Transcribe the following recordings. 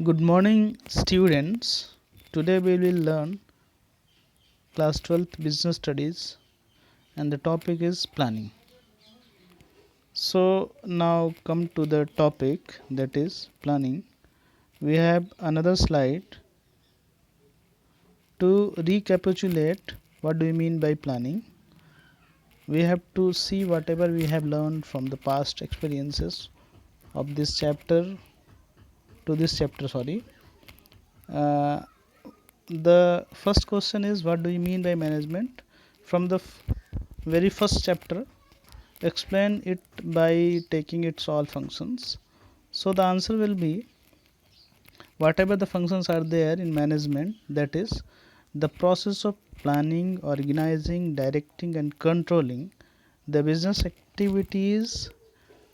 Good morning, students. Today we will learn class 12th business studies and the topic is planning. So, now come to the topic, that is planning. We have another slide to recapitulate what do we mean by planning. We have to see whatever we have learned from the past experiences of this chapter to this chapter. Uh, the first question is, what do you mean by management? From the very first chapter, explain it by taking its all functions. So the answer will be, whatever the functions are there in management, that is the process of planning, organizing, directing and controlling the business activities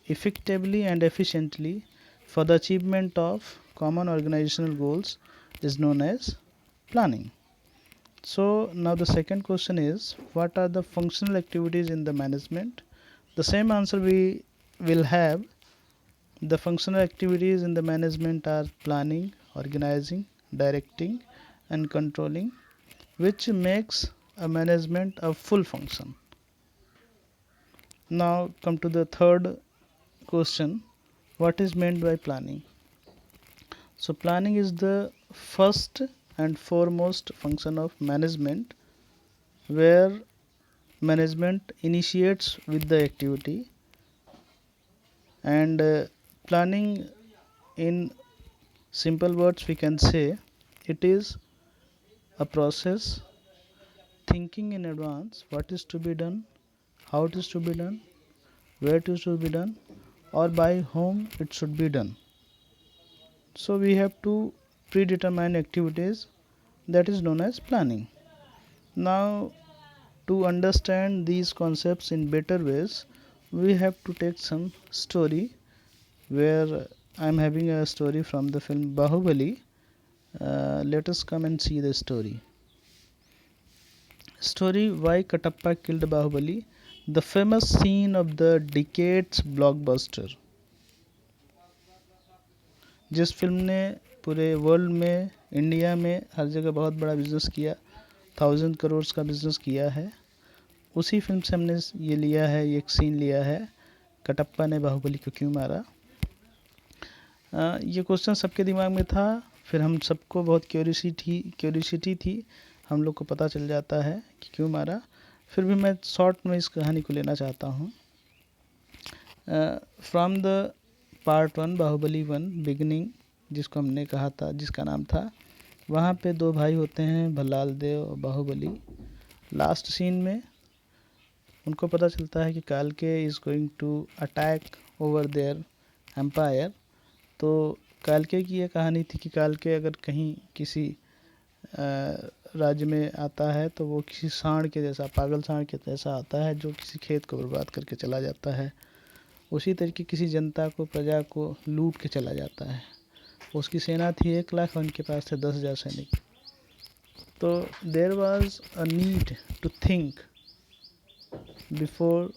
effectively and efficiently for the achievement of common organizational goals is known as planning. So now the second question is, what are the functional activities in the management? The same answer we will have. The functional activities in the management are planning, organizing, directing and controlling, which makes a management a full function. Now come to the third question, what is meant by planning? So planning is the first and foremost function of management, where management initiates with the activity, and planning, in simple words we can say, it is a process thinking in advance what is to be done, how it is to be done, where it is to be done, or by whom it should be done. So we have to predetermine activities, that is known as planning. Now, to understand these concepts in better ways, we have to take some story, where I am having a story from the film Bahubali. Let us come and see the story. Story, why Katappa killed Bahubali, the famous scene of the decade's blockbuster, जिस film ने पूरे world में, India में, हर जगह बहुत बड़ा business किया, 1000 करोड़ का बिजनेस किया है, उसी फिल्म से हमने ये लिया है, ये एक सीन लिया है, कटप्पा ने बाहुबली को क्यों मारा। ये क्वेश्चन सबके दिमाग में था, फिर हम सबको बहुत क्यूरियोसिटी थी, हम लोग को पता चल जाता है कि क्यों मारा। फिर भी मैं शॉर्ट में इस कहानी को लेना चाहता हूँ। From the part 1, Baahubali 1 beginning, जिसको हमने कहा था, जिसका नाम था, वहाँ पे दो भाई होते हैं, भल्लाल देव और बाहुबली। लास्ट सीन में उनको पता चलता है कि Kalakeya is going to attack over there empire. तो कालके की ये कहानी थी कि कालके अगर कहीं किसी राज्य में आता है तो वो किसी सांड के जैसा, पागल सांड के जैसा आता है, जो किसी खेत को बर्बाद करके चला जाता है। उसी तरीके किसी जनता को, प्रजा को लूट के चला जाता है। उसकी सेना थी 1 लाख, उनके पास थे 10,000 सैनिक। तो there was a need to think before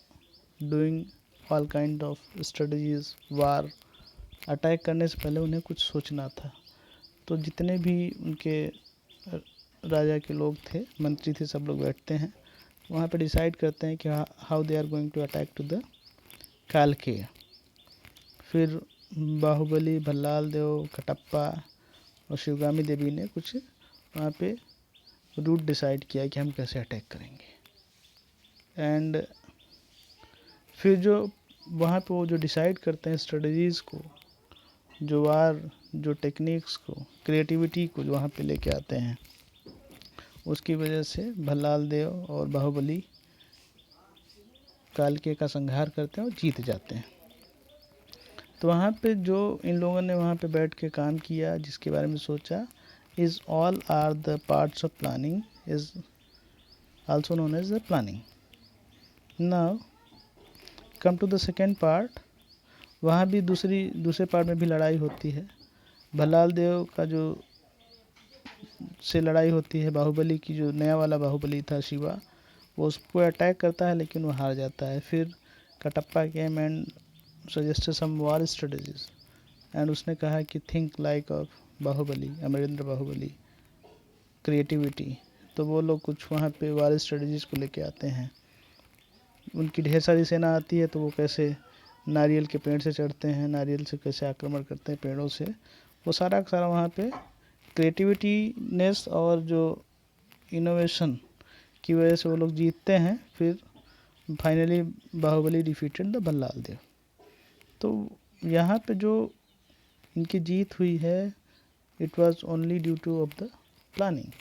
doing all kind of strategies, war. Attack करने से पहले उन्हें कुछ सोचना था। तो जितने भी उनके राजा के लोग थे, मंत्री थे, सब लोग बैठते हैं, वहाँ पे डिसाइड करते हैं कि how they are going to attack to the Kalakeya. फिर बाहुबली, भल्लाल देव, कटप्पा और शिवगामी देवी ने कुछ वहाँ पे रूट डिसाइड किया कि हम कैसे अटैक करेंगे। एंड फिर जो वहाँ पे वो जो डिसाइड करते हैं स्ट्रेटजीज़ को, जो वार, जो टेक्निक्स को, क्रिएटिविटी को जो वहाँ पे लेके आते हैं, उसकी वजह से भल्लाल देव और बाहुबली कालके का संहार करते हैं और जीत जाते हैं। तो वहाँ पे जो इन लोगों ने वहाँ पे बैठ के काम किया, जिसके बारे में सोचा, is all are the parts of planning, is also known as the planning. Now come to the second part. वहाँ भी दूसरे पार्ट में भी लड़ाई होती है। भल्लाल देव का जो से लड़ाई होती है, बाहुबली की जो नया वाला बाहुबली था, शिवा, वो उसको अटैक करता है लेकिन वो हार जाता है। फिर Kattappa came and suggested some war strategies, and उसने कहा कि think like of Baahubali, Amarendra Baahubali, creativity, तो वो लोग कुछ वहाँ पे वार स्ट्रेटजीज को लेके आते हैं। उनकी ढेर सारी सेना आती है तो वो कैसे नारियल के पेड़ से चढ़ते हैं, नारियल से कैसे आक्रमण करते हैं पेड़ों से, वो सारा का सारा वहाँ पे क्रिएटिविटीनेस और जो इनोवेशन की वजह से वो लोग जीतते हैं। फिर finally Baahubali defeated the Bhallala Deva. तो यहाँ पे जो इनकी जीत हुई है, it was only due to of the planning.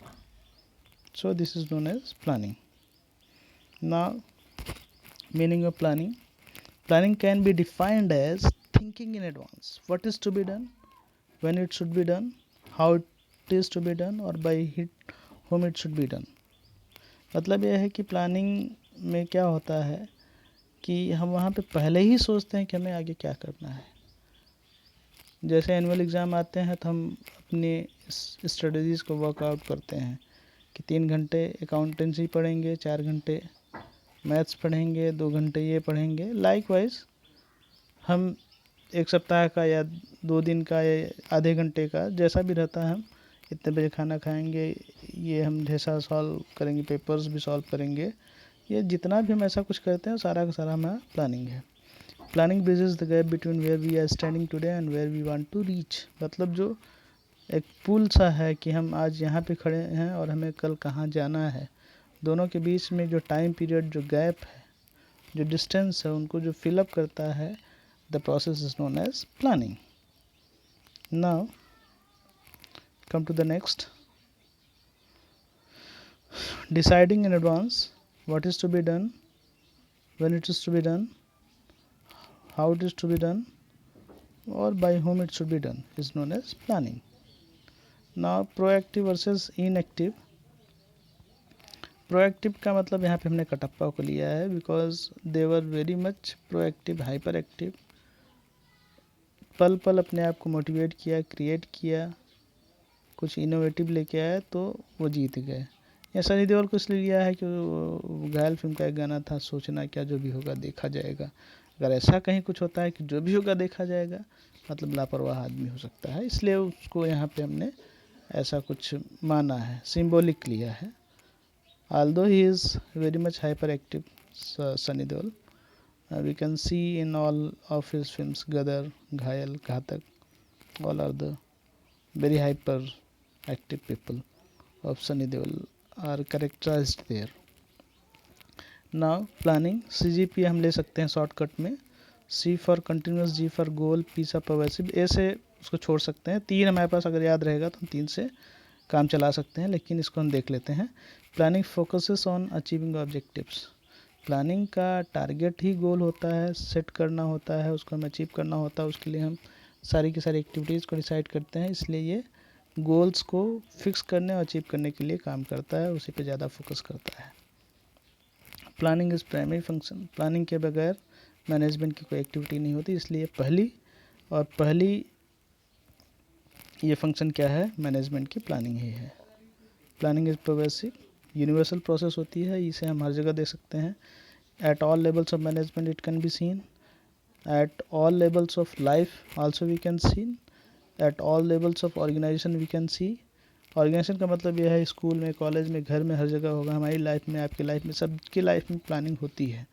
So this is known as planning. Now meaning of planning can be defined as thinking in advance what is to be done, when it should be done, how it is to be done और by whom it should be done। मतलब यह है कि planning में क्या होता है कि हम वहाँ पे पहले ही सोचते हैं कि हमें आगे क्या करना है। जैसे एनुअल एग्ज़ाम आते हैं तो हम अपनी स्ट्रेटजीज़ को वर्कआउट करते हैं कि 3 घंटे अकाउंटेंसी पढ़ेंगे, 4 घंटे मैथ्स पढ़ेंगे, 2 घंटे ये पढ़ेंगे। लाइकवाइज हम 1 सप्ताह का या 2 दिन का या आधे घंटे का जैसा भी रहता है, हम इतने बजे खाना खाएंगे, ये हम ढेसा सॉल्व करेंगे, पेपर्स भी सॉल्व करेंगे, ये जितना भी हम ऐसा कुछ करते हैं सारा का सारा हमारा प्लानिंग है। Planning bridges the gap between where we are standing today and where we want to reach. मतलब जो एक पुल सा है कि हम आज यहाँ पे खड़े हैं और हमें कल कहाँ जाना है, दोनों के बीच में जो टाइम पीरियड, जो गैप है, जो डिस्टेंस है, उनको जो फिलअप करता है, the process is known as planning. Now come to the next, deciding in advance what is to be done, when it is to be done, how it is to be done और by whom it should be done is known as planning. Now proactive versus inactive. Proactive का मतलब यहाँ पे हमने कटप्पा को लिया है because they were very much proactive, hyper active, पल पल अपने आप को मोटिवेट किया, क्रिएट किया, कुछ इनोवेटिव लेके आया तो वो जीत गए। या सनी देओल को इसलिए लिया है कि घायल फिल्म का एक गाना था, सोचना क्या जो भी होगा देखा जाएगा। अगर ऐसा कहीं कुछ होता है कि जो भी होगा देखा जाएगा, मतलब लापरवाह आदमी हो सकता है, इसलिए उसको यहाँ पे हमने ऐसा कुछ माना है, सिंबॉलिक लिया है। Although he is very much hyperactive, Sunny Deol, we can see in all of his films, Gadar, Ghayal, Ghatak, all are the very hyperactive people of Sunny Deol are characterized there. Now planning, CGP हम ले सकते हैं shortcut में, C for continuous, G for goal, P for pervasive। A से उसको छोड़ सकते हैं, 3 हमारे पास अगर याद रहेगा तो हम 3 से काम चला सकते हैं, लेकिन इसको हम देख लेते हैं। Planning focuses on achieving objectives. Planning का टारगेट ही गोल होता है, सेट करना होता है, उसको हमें अचीव करना होता है, उसके लिए हम सारी की सारी एक्टिविटीज़ को डिसाइड करते हैं, इसलिए ये गोल्स को फिक्स करने और अचीव करने के लिए काम करता है, उसी पे ज़्यादा फोकस करता है। Planning is primary function. Planning के बगैर मैनेजमेंट की कोई एक्टिविटी नहीं होती, इसलिए पहली ये फंक्शन क्या है, मैनेजमेंट की प्लानिंग ही है। Planning is pervasive, universal process होती है, इसे हम हर जगह देख सकते हैं। At all levels of management it can be seen, at all levels of life also we can seen, at all levels of organisation we can see. Organisation का मतलब यह है स्कूल में, कॉलेज में, घर में, हर जगह होगा। हमारी लाइफ में, आपकी लाइफ में, सबकी लाइफ में प्लानिंग होती है।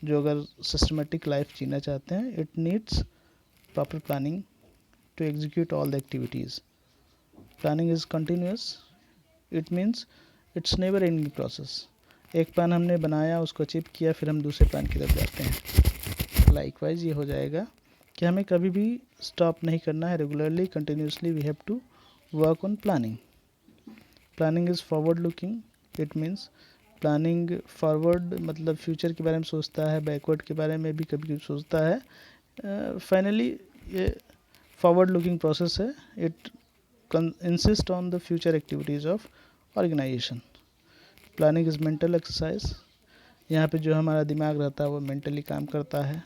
जो अगर सिस्टमेटिक लाइफ जीना चाहते हैं, it needs proper planning to execute all the activities. Planning is continuous. It means it's never ending process. एक प्लान हमने बनाया, उसको अचीव किया, फिर हम दूसरे प्लान की तरफ जाते हैं। लाइकवाइज ये हो जाएगा कि हमें कभी भी स्टॉप नहीं करना है, regularly, continuously we have to work on planning. Planning is forward looking. It means planning forward मतलब फ्यूचर के बारे में सोचता है, बैकवर्ड के बारे में भी कभी कभी सोचता है। फाइनली ये फॉरवर्ड लुकिंग प्रोसेस है। It insist on the future activities of organisation. Planning is mental exercise. यहाँ पे जो हमारा दिमाग रहता है वो मेंटली काम करता है,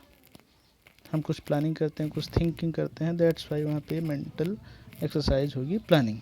हम कुछ प्लानिंग करते हैं, कुछ थिंकिंग करते हैं, दैट्स वाई वहाँ पे मेंटल एक्सरसाइज होगी प्लानिंग।